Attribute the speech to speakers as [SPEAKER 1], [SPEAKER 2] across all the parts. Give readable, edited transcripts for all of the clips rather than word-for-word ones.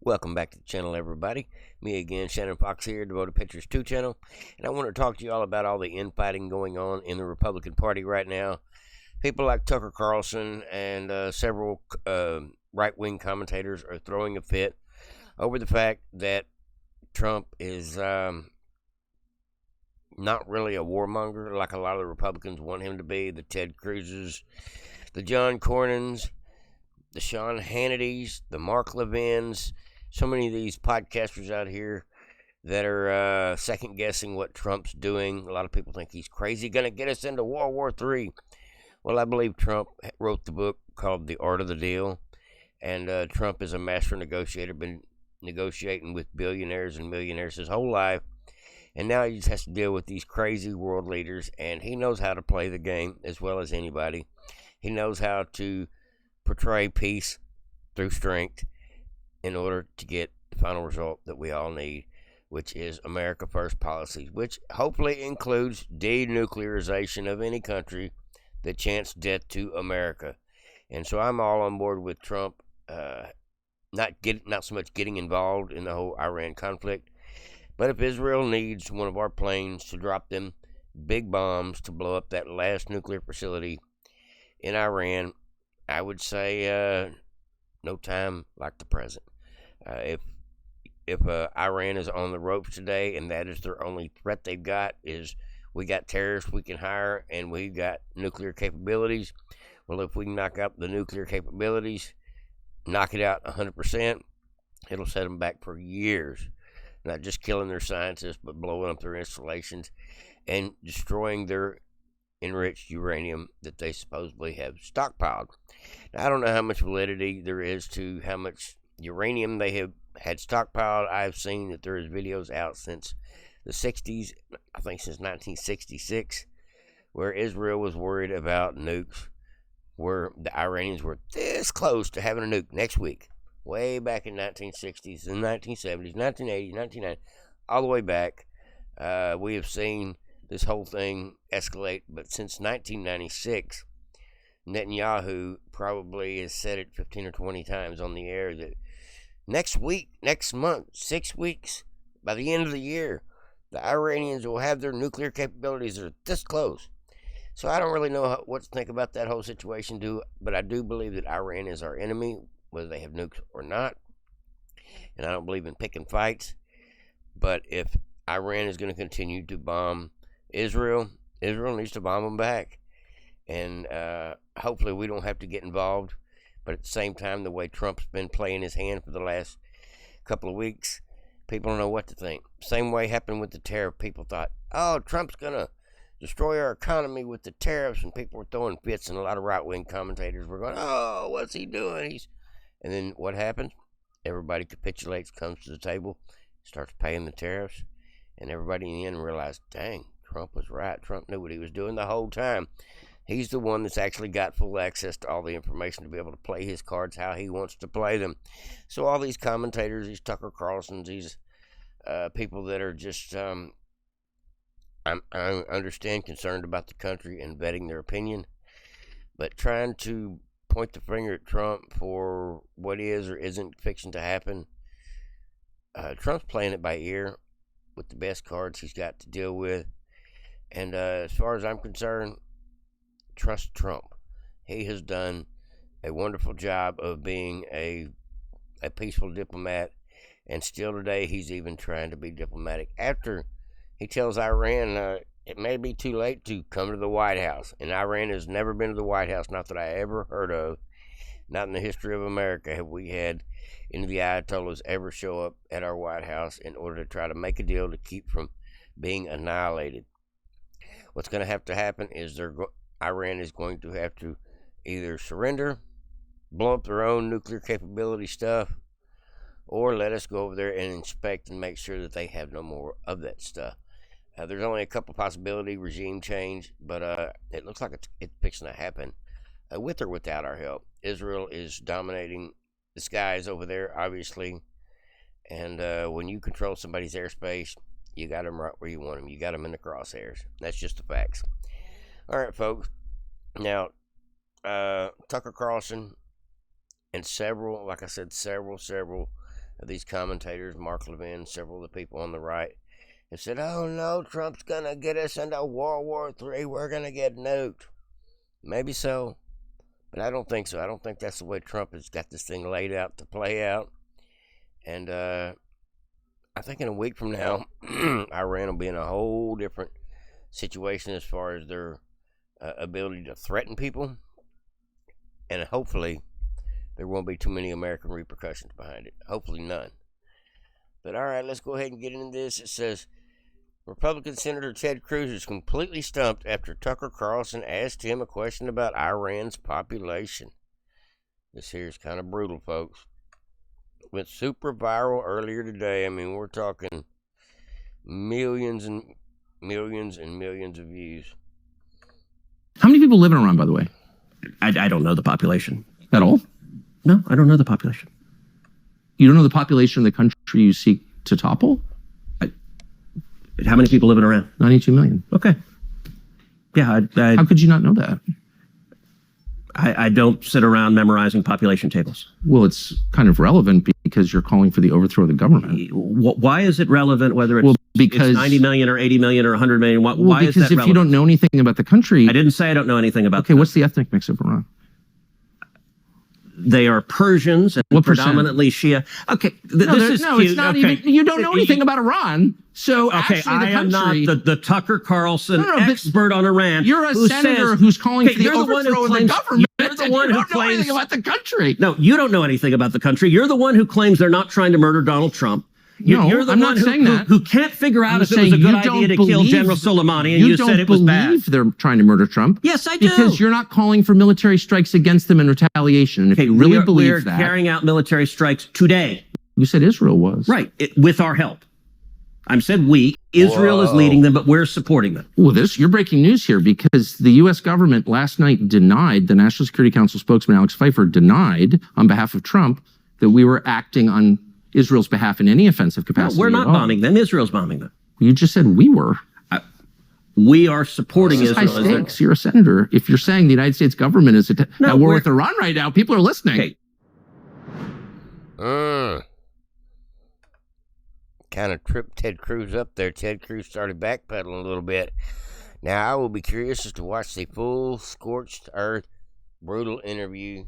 [SPEAKER 1] Welcome back to the channel, everybody. Me again, Shannon Fox here, Devoted Pictures 2 channel. And I want to talk to you all about all the infighting going on in the Republican Party right now. People like Tucker Carlson and several right-wing commentators are throwing a fit over the fact that Trump is not really a warmonger like a lot of the Republicans want him to be. The Ted Cruzes, the John Cornyn's, the Sean Hannitys, the Mark Levins, so many of these podcasters out here that are second guessing what Trump's doing. A lot of people think he's crazy, going to get us into World War III. Well, I believe Trump wrote the book called The Art of the Deal, and Trump is a master negotiator, been negotiating with billionaires and millionaires his whole life, and now he just has to deal with these crazy world leaders, and he knows how to play the game as well as anybody. He knows how to portray peace through strength in order to get the final result that we all need, which is America First policies, which hopefully includes denuclearization of any country that chants death to America. And so I'm all on board with Trump, not so much getting involved in the whole Iran conflict, but if Israel needs one of our planes to drop them big bombs to blow up that last nuclear facility in Iran, I would say no time like the present. If Iran is on the ropes today, and that is their only threat they've got, is we got terrorists we can hire, and we got nuclear capabilities. Well, if we can knock out the nuclear capabilities, knock it out 100%, it'll set them back for years. Not just killing their scientists, but blowing up their installations and destroying their enriched uranium that they supposedly have stockpiled. Now, I don't know how much validity there is to how much uranium they have had stockpiled. I've seen that there is videos out since the 60s, I think since 1966, where Israel was worried about nukes, where the Iranians were this close to having a nuke next week, way back in 1960s, and 1970s, 1980s, 1990s, all the way back. We have seen this whole thing escalate, but since 1996, Netanyahu probably has said it 15 or 20 times on the air that next week, next month, 6 weeks, by the end of the year, the Iranians will have their nuclear capabilities that are this close. So I don't really know what to think about that whole situation, but I do believe that Iran is our enemy, whether they have nukes or not. And I don't believe in picking fights. But if Iran is going to continue to bomb Israel needs to bomb them back. And hopefully we don't have to get involved. But at the same time, the way Trump's been playing his hand for the last couple of weeks, people don't know what to think. Same way happened with the tariff. People thought, oh, Trump's going to destroy our economy with the tariffs, and people were throwing fits, and a lot of right-wing commentators were going, oh, what's he doing? And then what happens? Everybody capitulates, comes to the table, starts paying the tariffs, and everybody in the end realized, dang, Trump was right. Trump knew what he was doing the whole time. He's the one that's actually got full access to all the information to be able to play his cards how he wants to play them. So all these commentators, these Tucker Carlsons, these people that are just, I understand, concerned about the country and vetting their opinion, but trying to point the finger at Trump for what is or isn't fixing to happen. Trump's playing it by ear with the best cards he's got to deal with. And as far as I'm concerned, trust Trump. He has done a wonderful job of being a peaceful diplomat, and still today he's even trying to be diplomatic after he tells Iran it may be too late to come to the White House. And Iran has never been to the White House, not that I ever heard of. Not in the history of America have we had any of the Ayatollahs ever show up at our White House in order to try to make a deal to keep from being annihilated. What's going to happen is Iran is going to have to either surrender, blow up their own nuclear capability stuff, or let us go over there and inspect and make sure that they have no more of that stuff. There's only a couple possibilities, regime change, but it looks like it's fixing to happen with or without our help. Israel is dominating the skies over there, obviously, and when you control somebody's airspace, you got them right where you want them. You got them in the crosshairs. That's just the facts. All right, folks. Now, Tucker Carlson and several of these commentators, Mark Levin, several of the people on the right, have said, oh no, Trump's going to get us into World War III. We're going to get nuked. Maybe so, but I don't think so. I don't think that's the way Trump has got this thing laid out to play out. And I think in a week from now, Iran will be in a whole different situation as far as their ability to threaten people. And hopefully there won't be too many American repercussions behind it. Hopefully none. But all right, let's go ahead and get into this. It says, Republican Senator Ted Cruz is completely stumped after Tucker Carlson asked him a question about Iran's population. This here is kind of brutal, folks. Went super viral earlier today. I mean, we're talking millions and millions and millions of views.
[SPEAKER 2] How many people live in Iran, by the way?
[SPEAKER 3] I don't know the population.
[SPEAKER 2] At all?
[SPEAKER 3] No, I don't know the population.
[SPEAKER 2] You don't know the population of the country you seek to topple?
[SPEAKER 3] How many people live in Iran?
[SPEAKER 2] 92 million.
[SPEAKER 3] Okay. Yeah.
[SPEAKER 2] How could you not know that?
[SPEAKER 3] I don't sit around memorizing population tables.
[SPEAKER 2] Well, it's kind of relevant because you're calling for the overthrow of the government.
[SPEAKER 3] Why is it relevant whether it's,
[SPEAKER 2] because
[SPEAKER 3] it's 90 million or 80 million or 100 million? Why is that relevant?
[SPEAKER 2] Because if you don't know anything about the country...
[SPEAKER 3] I didn't say I don't know anything about
[SPEAKER 2] Okay, what's the ethnic mix of Iran?
[SPEAKER 3] They are Persians and predominantly Shia. Okay, this is cute.
[SPEAKER 2] It's not even. You don't know anything about Iran, so
[SPEAKER 3] okay, I am not the Tucker Carlson expert on Iran.
[SPEAKER 2] You're a senator who's calling for the overthrow of the government.
[SPEAKER 3] You're the one who
[SPEAKER 2] claims. You don't know anything about the country.
[SPEAKER 3] No, you don't know anything about the country. You're the one who claims they're not trying to murder Donald Trump. You're the
[SPEAKER 2] I'm
[SPEAKER 3] one
[SPEAKER 2] not saying that.
[SPEAKER 3] Who can't figure out if it was a good idea to kill General Soleimani, and you said it was bad.
[SPEAKER 2] You don't believe they're trying to murder Trump.
[SPEAKER 3] Yes, I do.
[SPEAKER 2] Because you're not calling for military strikes against them in retaliation. And if you really believe that...
[SPEAKER 3] We're carrying out military strikes today.
[SPEAKER 2] You said Israel was.
[SPEAKER 3] Right, with our help. I said we. Israel is leading them, but we're supporting them.
[SPEAKER 2] Well, you're breaking news here because the U.S. government last night denied, the National Security Council spokesman Alex Pfeiffer denied on behalf of Trump that we were acting on Israel's behalf in any offensive capacity.
[SPEAKER 3] No, we're not bombing them. Israel's bombing them.
[SPEAKER 2] You just said we were.
[SPEAKER 3] We are supporting Israel.
[SPEAKER 2] High stakes. You're a senator. If you're saying the United States government is at war with Iran right now, people are listening.
[SPEAKER 3] Okay.
[SPEAKER 1] Kind of tripped Ted Cruz up there. Ted Cruz started backpedaling a little bit. Now, I will be curious as to watch the full scorched earth brutal interview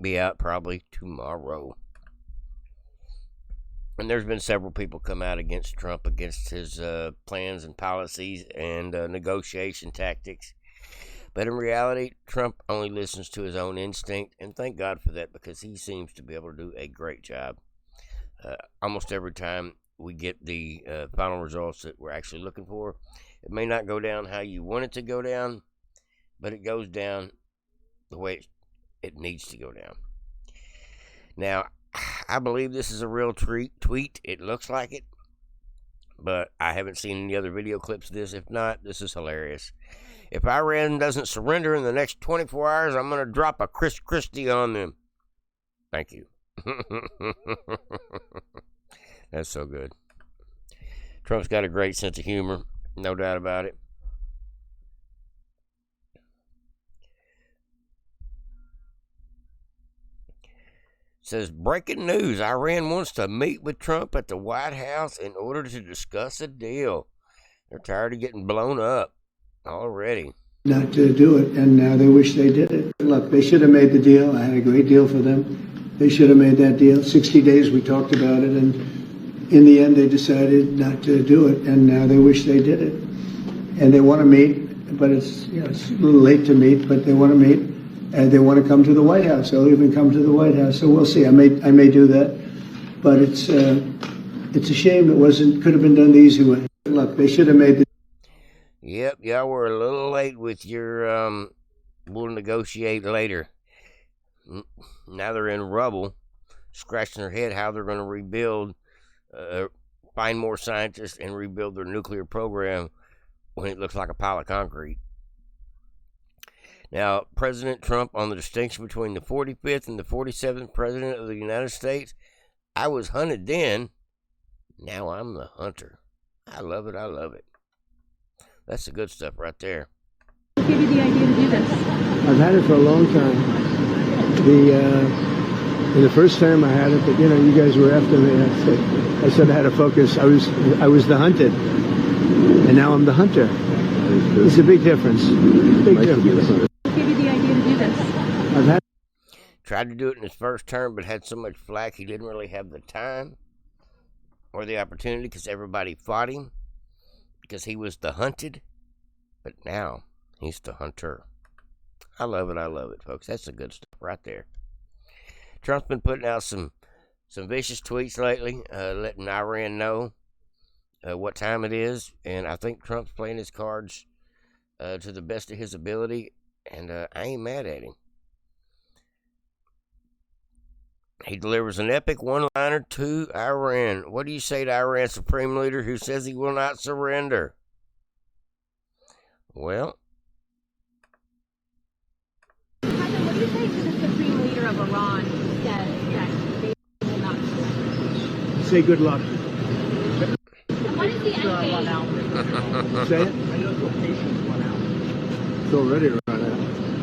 [SPEAKER 1] be out probably tomorrow. And there's been several people come out against Trump, against his plans and policies and negotiation tactics. But in reality, Trump only listens to his own instinct, and thank God for that, because he seems to be able to do a great job. Almost every time we get the final results that we're actually looking for, it may not go down how you want it to go down, but it goes down the way it needs to go down. Now, I believe this is a real tweet. It looks like it, but I haven't seen any other video clips of this. If not, this is hilarious. If Iran doesn't surrender in the next 24 hours, I'm going to drop a Chris Christie on them. Thank you. That's so good. Trump's got a great sense of humor, no doubt about it. Says, breaking news, Iran wants to meet with Trump at the White House in order to discuss a deal. They're tired of getting blown up already.
[SPEAKER 4] Not to do it, and now they wish they did it. Look, they should have made the deal. I had a great deal for them. They should have made that deal. 60 days we talked about it, and in the end they decided not to do it, and now they wish they did it. And they want to meet, but it's a little late to meet, but they want to meet. And they want to come to the White House. They'll even come to the White House. So we'll see. I may do that, but it's a shame it could have been done the easy way. Look, they should have made the.
[SPEAKER 1] Yep, y'all were a little late with your we'll negotiate later. Now they're in rubble, scratching their head how they're going to rebuild, find more scientists and rebuild their nuclear program when it looks like a pile of concrete. Now, President Trump, on the distinction between the 45th and the 47th President of the United States, I was hunted then, now I'm the hunter. I love it, I love it. That's the good stuff right there.
[SPEAKER 5] What gave you the idea to do this?
[SPEAKER 4] I've had it for a long time. And the first time I had it, but you guys were after me. I said I had to focus. I was the hunted, and now I'm the hunter. It's a big difference. Big difference.
[SPEAKER 5] What gave you the idea to do this?
[SPEAKER 4] I've had.
[SPEAKER 1] Tried to do it in his first term, but had so much flack he didn't really have the time or the opportunity because everybody fought him because he was the hunted. But now he's the hunter. I love it, folks. That's the good stuff right there. Trump's been putting out some vicious tweets lately, letting Iran know what time it is, and I think Trump's playing his cards to the best of his ability, and I ain't mad at him. He delivers an epic one-liner to Iran. What do you say to Iran's supreme leader who says he will not surrender? Well,
[SPEAKER 5] President, what do you say to the supreme leader of Iran who says that they will not surrender?
[SPEAKER 4] Say good luck.
[SPEAKER 5] And what is the end game?
[SPEAKER 4] Say it. It's already run out.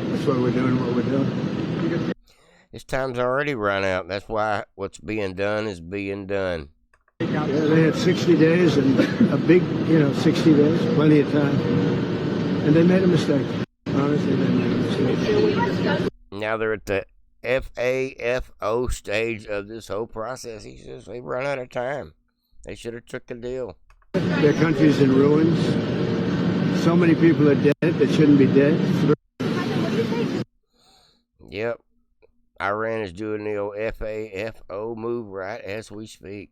[SPEAKER 4] That's why we're doing what we're doing.
[SPEAKER 1] his time's already run out. That's why what's being done is being done.
[SPEAKER 4] Yeah, they had 60 days and a big, 60 days, plenty of time. And they made a mistake. Honestly, they made a mistake.
[SPEAKER 1] Now they're at the FAFO stage of this whole process. He says they've run out of time. They should have took the deal.
[SPEAKER 4] Their country's in ruins. So many people are dead that shouldn't be dead.
[SPEAKER 1] Yep. Iran is doing the old FAFO move right as we speak.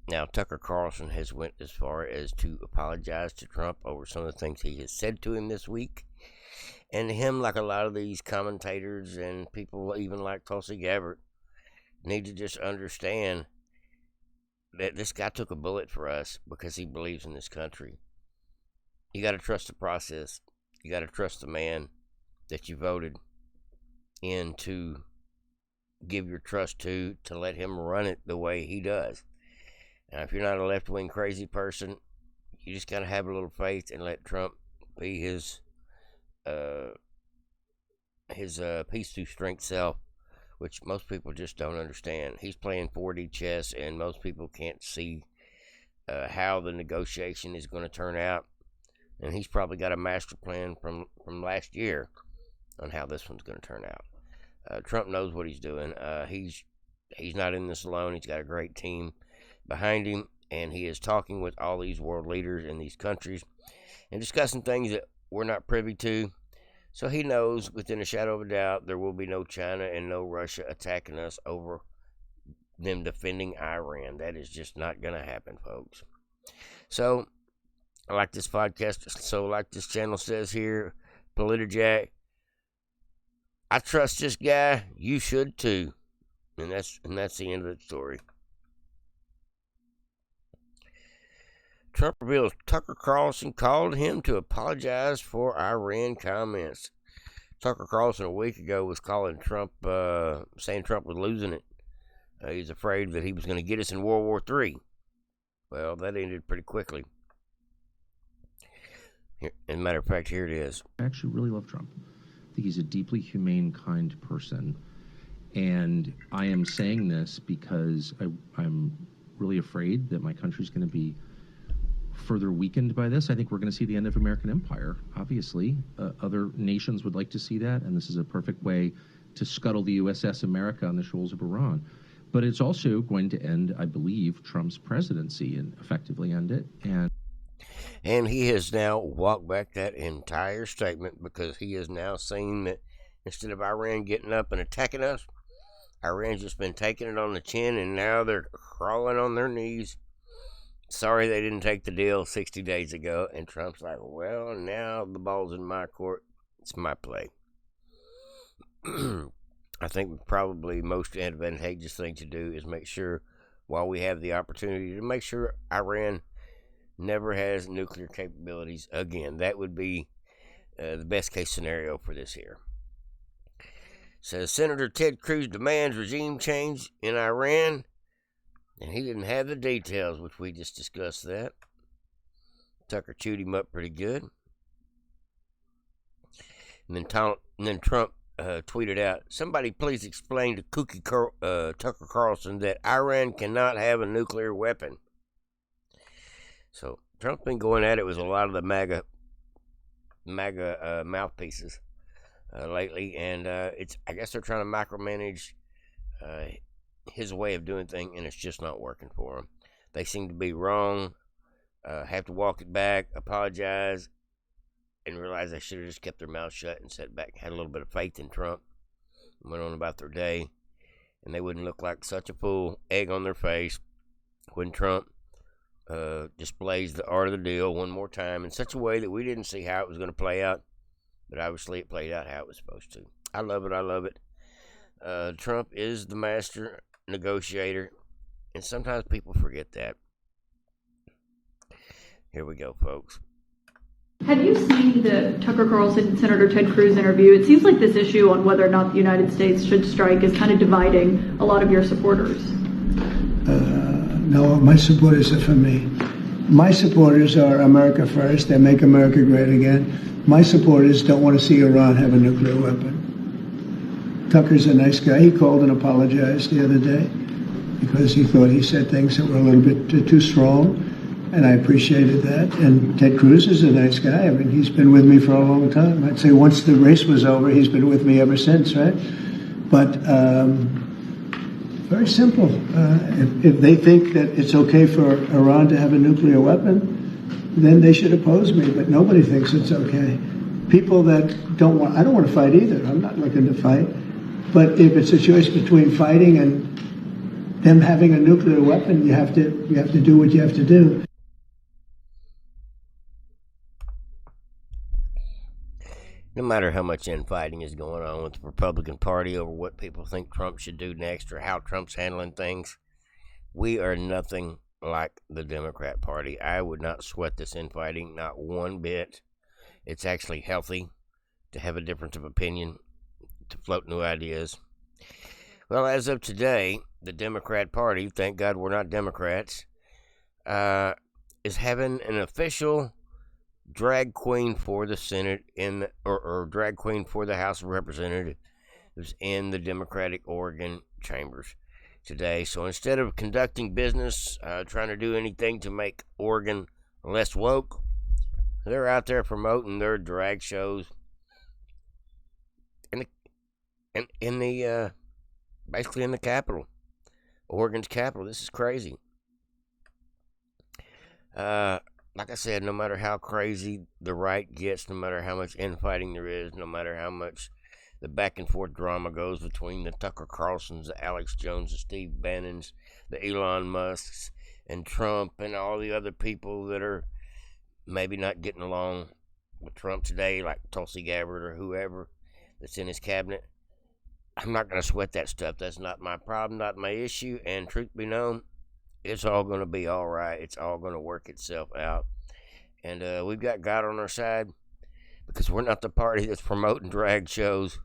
[SPEAKER 1] Now, Tucker Carlson has went as far as to apologize to Trump over some of the things he has said to him this week. And him, like a lot of these commentators and people even like Tulsi Gabbard, need to just understand that this guy took a bullet for us because he believes in this country. You got to trust the process. You got to trust the man that you voted in to give your trust to let him run it the way he does. Now, if you're not a left-wing crazy person, you just got to have a little faith and let Trump be his peace through strength self, which most people just don't understand. He's playing 4D chess, and most people can't see how the negotiation is going to turn out. And he's probably got a master plan from last year on how this one's going to turn out. Trump knows what he's doing. He's not in this alone. He's got a great team behind him, and he is talking with all these world leaders in these countries and discussing things that we're not privy to. So he knows within a shadow of a doubt there will be no China and no Russia attacking us over them defending Iran. That is just not going to happen, folks. So, I like this podcast. So, like this channel says here, PolitiJack, I trust this guy. You should too. And that's the end of the story. Trump reveals Tucker Carlson called him to apologize for Iran comments. Tucker Carlson a week ago was calling Trump, saying Trump was losing it. He's afraid that he was going to get us in World War III. Well, that ended pretty quickly. Here, as a matter of fact, here it is.
[SPEAKER 2] I actually really love Trump. I think he's a deeply humane, kind person. And I am saying this because I'm really afraid that my country's going to be further weakened by this. I think we're going to see the end of American empire, obviously. Other nations would like to see that, and this is a perfect way to scuttle the USS America on the shoals of Iran. But it's also going to end, I believe, Trump's presidency and effectively end it.
[SPEAKER 1] And he has now walked back that entire statement because he is now saying that instead of Iran getting up and attacking us, Iran's just been taking it on the chin, and now they're crawling on their knees. Sorry they didn't take the deal 60 days ago. And Trump's like, well, now the ball's in my court. It's my play. I think probably most advantageous thing to do is make sure, while we have the opportunity, to make sure Iran never has nuclear capabilities again. That would be the best case scenario for this here. Says Senator Ted Cruz demands regime change in Iran. And he didn't have the details, which we just discussed that. Tucker chewed him up pretty good. And then Trump tweeted out, "Somebody please explain to Tucker Carlson that Iran cannot have a nuclear weapon." So Trump's been going at it with a lot of the MAGA mouthpieces lately, and I guess they're trying to micromanage his way of doing things, and it's just not working for them. They seem to be wrong, have to walk it back, apologize, and realize they should have just kept their mouth shut and sat back, had a little bit of faith in Trump, and went on about their day, and they wouldn't look like such a fool, egg on their face, when Trump displays the art of the deal one more time in such a way that we didn't see how it was going to play out, but obviously it played out how it was supposed to. I love it. Trump is the master negotiator, and sometimes people forget that. Here we go, folks.
[SPEAKER 6] Have you seen the Tucker Carlson Senator Ted Cruz interview? It seems like this issue on whether or not the United States should strike is kind of dividing a lot of your supporters.
[SPEAKER 4] No, my supporters are for me. My supporters are America first. They make America great again. My supporters don't want to see Iran have a nuclear weapon. Tucker's a nice guy. He called and apologized the other day because he thought he said things that were a little bit too strong, and I appreciated that. And Ted Cruz is a nice guy. I mean, he's been with me for a long time. I'd say once the race was over, he's been with me ever since, right? But very simple. If they think that it's okay for Iran to have a nuclear weapon, then they should oppose me. But nobody thinks it's okay. People that I don't want to fight either. I'm not looking to fight. But if it's a choice between fighting and them having a nuclear weapon, you have to do what you have to do.
[SPEAKER 1] No matter how much infighting is going on with the Republican Party over what people think Trump should do next or how Trump's handling things, we are nothing like the Democrat Party. I would not sweat this infighting, not one bit. It's actually healthy to have a difference of opinion, to float new ideas. Well, as of today, the Democrat Party, thank God we're not Democrats, is having an official drag queen for the Senate or drag queen for the House of Representatives in the Democratic Oregon chambers today. So instead of conducting business, trying to do anything to make Oregon less woke, they're out there promoting their drag shows basically in the capital, Oregon's capital. This is crazy. Like I said, no matter how crazy the right gets, no matter how much infighting there is, no matter how much the back and forth drama goes between the Tucker Carlsons, the Alex Jones, the Steve Bannons, the Elon Musks, and Trump, and all the other people that are maybe not getting along with Trump today, like Tulsi Gabbard or whoever that's in his cabinet, I'm not going to sweat that stuff. That's not my problem, not my issue, and truth be known, it's all going to be all right. It's all going to work itself out. And we've got God on our side because we're not the party that's promoting drag shows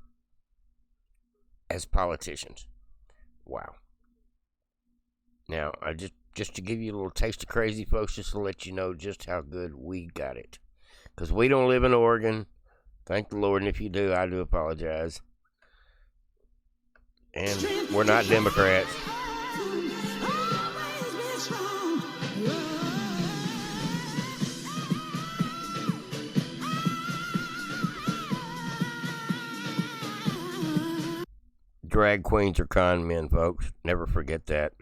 [SPEAKER 1] as politicians. Wow. Now, I just to give you a little taste of crazy, folks, just to let you know just how good we got it. Because we don't live in Oregon. Thank the Lord. And if you do, I do apologize. And we're not Democrats. Drag queens are con men, folks. Never forget that.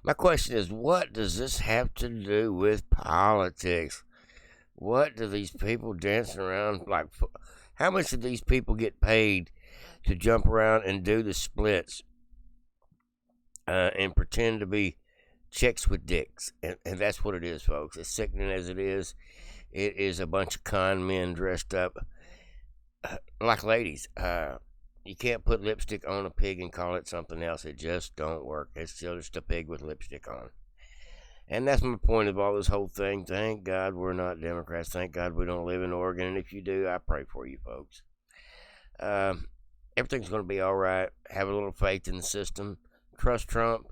[SPEAKER 1] My question is, what does this have to do with politics? What do these people dancing around like? How much do these people get paid to jump around and do the splits and pretend to be chicks with dicks? And that's what it is, folks. As sickening as it is a bunch of con men dressed up like ladies. You can't put lipstick on a pig and call it something else. It just don't work. It's still just a pig with lipstick on. And that's my point of all this whole thing. Thank God we're not Democrats. Thank God we don't live in Oregon. And if you do, I pray for you, folks. Everything's going to be all right. Have a little faith in the system. Trust Trump.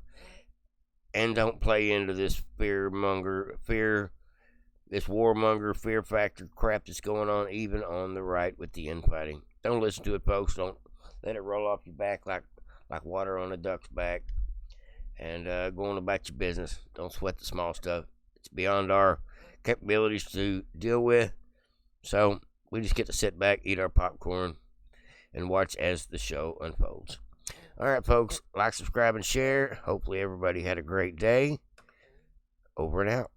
[SPEAKER 1] and don't play into this this warmonger, fear factor crap that's going on, even on the right with the infighting. Don't listen to it, folks. Don't let it roll off your back like water on a duck's back. And go on about your business. Don't sweat the small stuff. It's beyond our capabilities to deal with. So we just get to sit back, eat our popcorn, and watch as the show unfolds. All right, folks. Like, subscribe, and share. Hopefully everybody had a great day. Over and out.